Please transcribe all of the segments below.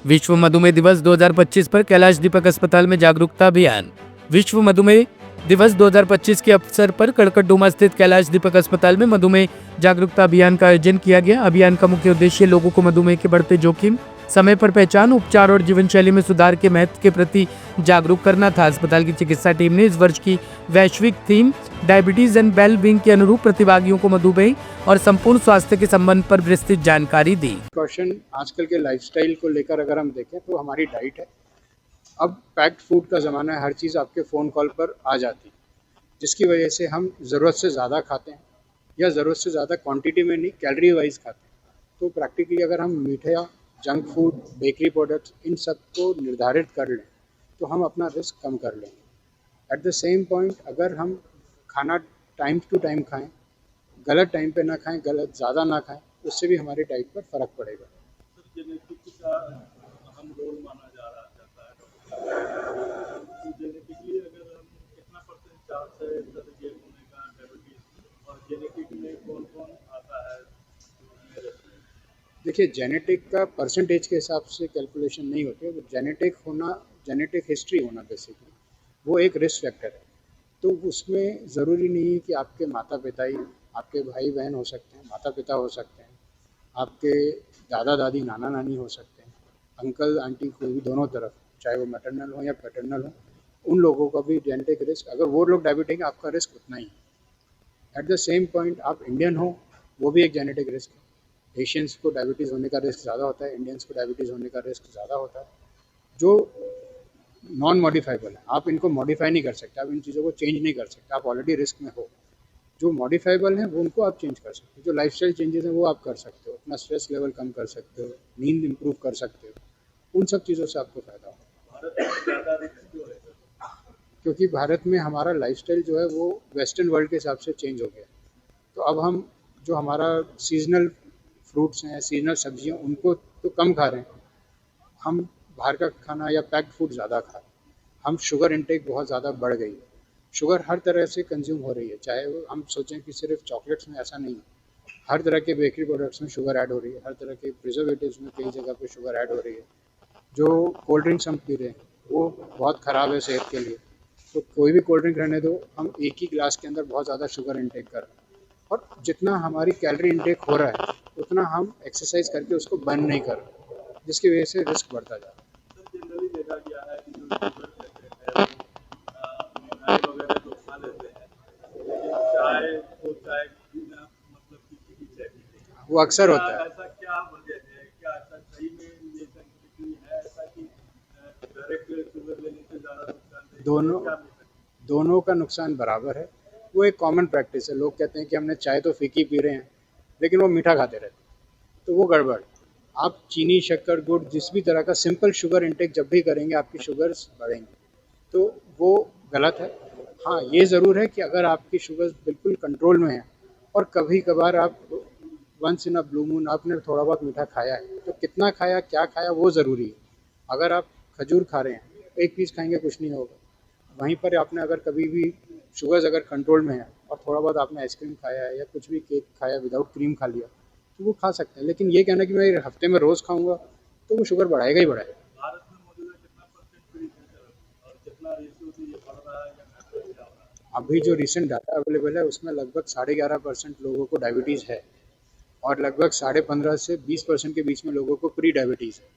विश्व मधुमेह दिवस 2025 पर कैलाश दीपक अस्पताल में जागरूकता अभियान। विश्व मधुमेह दिवस 2025 के अवसर पर कड़कड़डूमा स्थित कैलाश दीपक अस्पताल में मधुमेह जागरूकता अभियान का आयोजन किया गया। अभियान का मुख्य उद्देश्य लोगों को मधुमेह के बढ़ते जोखिम, समय पर पहचान, उपचार और जीवन शैली में सुधार के महत्व के प्रति जागरूक करना था। अस्पताल की चिकित्सा टीम ने इस वर्ष की वैश्विक theme diabetes and well being के अनुरूप प्रतिभागियों को मधुमेह और संपूर्ण स्वास्थ्य के संबंध पर विस्तृत जानकारी दी। क्वेश्चन आजकल के लाइफस्टाइल को लेकर अगर हम देखें तो हमारी डाइट है। अब पैक्ड फूड का ज़माना है, हर चीज़ आपके फ़ोन कॉल पर आ जाती है, जिसकी वजह से हम ज़रूरत से ज़्यादा खाते हैं या ज़रूरत से ज़्यादा क्वांटिटी में नहीं, कैलोरी वाइज खाते हैं। तो प्रैक्टिकली अगर हम मीठे या junk food, bakery products in सब को निर्धारित कर लें तो हम अपना रिस्क कम कर लेंगे। एट द सेम पॉइंट अगर हम खाना टाइम टू टाइम खाएं, गलत टाइम पे ना खाएं, गलत ज़्यादा ना खाएं, उससे भी हमारी डाइट पर फ़र्क पड़ेगा। जेनेटिक का अहम रोल माना जाता है। तो जेनेटिकली अगर हम कितना परसेंट चांस है ये होने का डायबिटीज, और जेनेटिक में कौन कौन आता है? देखिए, जेनेटिक का परसेंटेज के हिसाब से कैलकुलेशन नहीं होती है। जेनेटिक होना, जेनेटिक हिस्ट्री होना बेसिकली वो एक रिस्क फैक्टर है। तो उसमें ज़रूरी नहीं है कि आपके माता पिता ही, आपके भाई बहन हो सकते हैं, माता पिता हो सकते हैं, आपके दादा दादी नाना नानी हो सकते हैं, अंकल आंटी कोई भी, दोनों तरफ, चाहे वो मैटरनल हो या पैटर्नल हो, उन लोगों का भी जेनेटिक रिस्क, अगर वो लोग डायबिटिक हैं आपका रिस्क उतना ही है। एट द सेम पॉइंट आप इंडियन हो, वो भी एक जेनेटिक रिस्क है। एशियंस को डायबिटीज़ होने का रिस्क ज़्यादा होता है, इंडियंस को डायबिटीज़ होने का रिस्क ज़्यादा होता है। जो नॉन मॉडिफाइबल है, आप इनको मॉडिफाई नहीं कर सकते, आप इन चीज़ों को चेंज नहीं कर सकते, आप ऑलरेडी रिस्क में हो। जो मॉडिफाइबल हैं वो उनको आप चेंज कर सकते हो, जो लाइफस्टाइल चेंजेस हैं वो आप कर सकते हो, अपना स्ट्रेस लेवल कम कर सकते हो, नींद इंप्रूव कर सकते हो, उन सब चीज़ों से आपको फ़ायदा हो। भारत में ज़्यादा रिस्क क्यों है? क्योंकि भारत में हमारा लाइफस्टाइल जो है वो वेस्टर्न वर्ल्ड के हिसाब से चेंज हो गया। तो अब हम जो हमारा सीजनल फ्रूट्स हैं, सीजनल सब्जियां, उनको तो कम खा रहे हैं, हम बाहर का खाना या पैक्ड फूड ज़्यादा खा रहे हैं। हम शुगर इंटेक बहुत ज़्यादा बढ़ गई है, शुगर हर तरह से कंज्यूम हो रही है, चाहे वो हम सोचें कि सिर्फ चॉकलेट्स में, ऐसा नहीं है। हर तरह के बेकरी प्रोडक्ट्स में शुगर ऐड हो रही है, हर तरह के प्रिजर्वेटिव्स में कई जगह पे शुगर ऐड हो रही है। जो कोल्ड ड्रिंक्स हम पी रहे हैं वो बहुत ख़राब है सेहत के लिए। तो कोई भी कोल्ड ड्रिंक रहने दो, हम एक ही गिलास के अंदर बहुत ज़्यादा शुगर इंटेक कर रहे हैं, और जितना हमारी कैलोरी इंटेक हो रहा है उतना हम एक्सरसाइज करके उसको बर्न नहीं कर रहे, जिसकी वजह से रिस्क बढ़ता जा रहा है। सर, जनरली देखा गया है कि जो शुगर कहते हैं वो मिठाई वगैरह तो खा लेते हैं, लेकिन चाय तो चाय बिना मतलब किसी की चाय पीते हैं। वो अक्सर क्या होता है। ऐसा क्या वजह है? क्या ऐसा सही में ये साइंटिफिकली है ऐसा कि डायरेक्ट शुगर लेने से ज़्यादा नुकसान है? दोनों क्या मिल दोनों का नुकसान बराबर है। वो एक कॉमन प्रैक्टिस है, लोग कहते हैं कि हमने चाय तो फीकी पी रहे हैं लेकिन वो मीठा खाते रहते हैं, तो वो गड़बड़। आप चीनी, शक्कर, गुड़, जिस भी तरह का सिंपल शुगर इंटेक जब भी करेंगे आपकी शुगर्स बढ़ेंगी, तो वो गलत है। हाँ, ये ज़रूर है कि अगर आपकी शुगर्स बिल्कुल कंट्रोल में है और कभी कभार आप once in a blue moon आपने थोड़ा बहुत मीठा खाया है, तो कितना खाया, क्या खाया, वो ज़रूरी है। अगर आप खजूर खा रहे हैं, एक पीस खाएंगे कुछ नहीं होगा। वहीं पर आपने अगर कभी भी शुगर्स अगर कंट्रोल में है और थोड़ा बहुत आपने आइसक्रीम खाया है या कुछ भी केक खाया विदाउट क्रीम खा लिया, तो वो खा सकते हैं। लेकिन ये कहना कि मैं हफ्ते में रोज़ खाऊंगा तो वो शुगर बढ़ाएगा ही बढ़ाएगा। भारत में मौजूदा कितना परसेंट फ्री है और कितना रेशियो से ये बढ़ रहा है या घट रहा है, क्या हो रहा है? अभी जो रिसेंट डाटा अवेलेबल है उसमें लगभग 11.5% लोगों को डायबिटीज़ है और लगभग 15.5 से 20% के बीच में लोगों को प्री डायबिटीज़ है।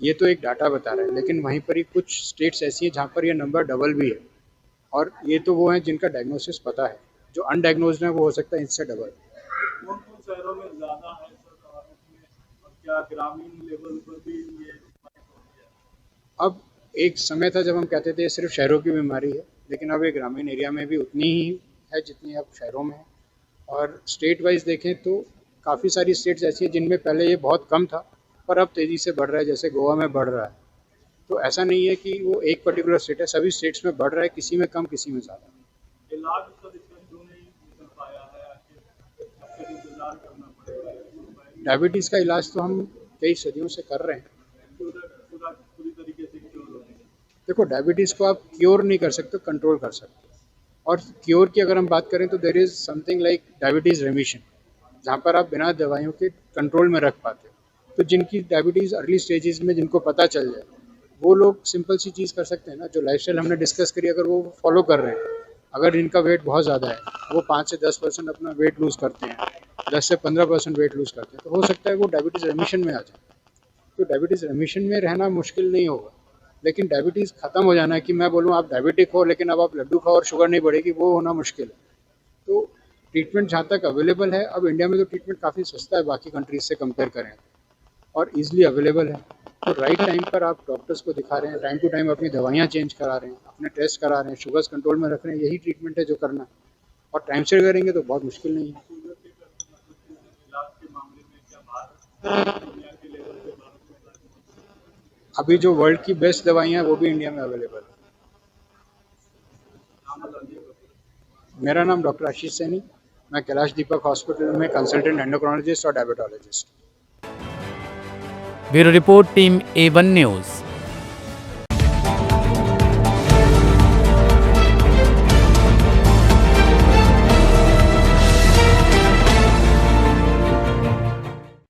ये तो एक डाटा बता रहा है, लेकिन वहीं पर ही कुछ स्टेट्स ऐसी हैं जहाँ पर ये नंबर डबल भी है, और ये तो वो हैं जिनका डायग्नोसिस पता है। जो अनडायग्नोज्ड है वो हो सकता है इससे डबल। कौन कौन शहरों में ज़्यादा है सर भारत में, और क्या ग्रामीण लेवल पर भी ये स्पाइक हो गया? अब एक समय था जब हम कहते थे ये सिर्फ शहरों की बीमारी है, लेकिन अब ये ग्रामीण एरिया में भी उतनी ही है जितनी अब शहरों में है। और स्टेट वाइज देखें तो काफ़ी सारी स्टेट्स ऐसी हैं जिनमें पहले ये बहुत कम था पर अब तेज़ी से बढ़ रहा है, जैसे गोवा में बढ़ रहा है। तो ऐसा नहीं है कि वो एक पर्टिकुलर स्टेट है, सभी स्टेट्स में बढ़ रहा है, किसी में कम किसी में ज़्यादा। इलाज सर इसका क्यों नहीं निकल पाया है? आखिर कब तक इंतजार करना पड़ेगा? डायबिटीज़ का इलाज तो हम कई सदियों से कर रहे हैं। पूरी तरीके से क्यों होने? देखो, डायबिटीज़ को आप क्योर नहीं कर सकते, कंट्रोल कर सकते हो। और क्योर की अगर हम बात करें तो there is something like diabetes remission, जहाँ पर आप बिना दवाइयों के कंट्रोल में रख पाते हो। तो जिनकी डायबिटीज़ अर्ली स्टेजेस में जिनको पता चल जाए, वो लोग सिंपल सी चीज़ कर सकते हैं ना, जो लाइफस्टाइल हमने डिस्कस करी, अगर वो फॉलो कर रहे हैं, अगर इनका वेट बहुत ज़्यादा है, वो 5 से 10% अपना वेट लूज़ करते हैं, 10 से 15% वेट लूज़ करते हैं, तो हो सकता है वो डायबिटीज़ रेमिशन में आ जाए। तो डायबिटीज़ रेमिशन में रहना मुश्किल नहीं होगा, लेकिन डायबिटीज़ ख़त्म हो जाना है कि मैं बोलूँ आप डायबिटिक हो लेकिन अब आप लड्डू खाओ और शुगर नहीं बढ़ेगी, वो होना मुश्किल है। तो ट्रीटमेंट जहाँ तक अवेलेबल है, अब इंडिया में तो ट्रीटमेंट काफ़ी सस्ता है बाकी कंट्रीज से कंपेयर करें और ईजिली अवेलेबल है। तो राइट टाइम पर आप डॉक्टर्स को दिखा रहे हैं, टाइम टू टाइम अपनी दवाइयाँ चेंज करा रहे हैं, अपने टेस्ट करा रहे हैं, शुगर्स कंट्रोल में रख रहे हैं, यही ट्रीटमेंट है जो करना है। और टाइम से करेंगे तो बहुत मुश्किल नहीं है। इलाज के मामले में क्या भारत दुनिया के लेवल पे भारत में इलाज अभी जो वर्ल्ड की बेस्ट दवाइयाँ हैं वो भी इंडिया में अवेलेबल है। नाम बता दिए? मेरा नाम डॉक्टर आशीष सैनी, मैं कैलाश दीपक हॉस्पिटल में कंसल्टेंट एंडोक्रोनोलॉजिस्ट और diabetologist. Bureau report, team A1 news.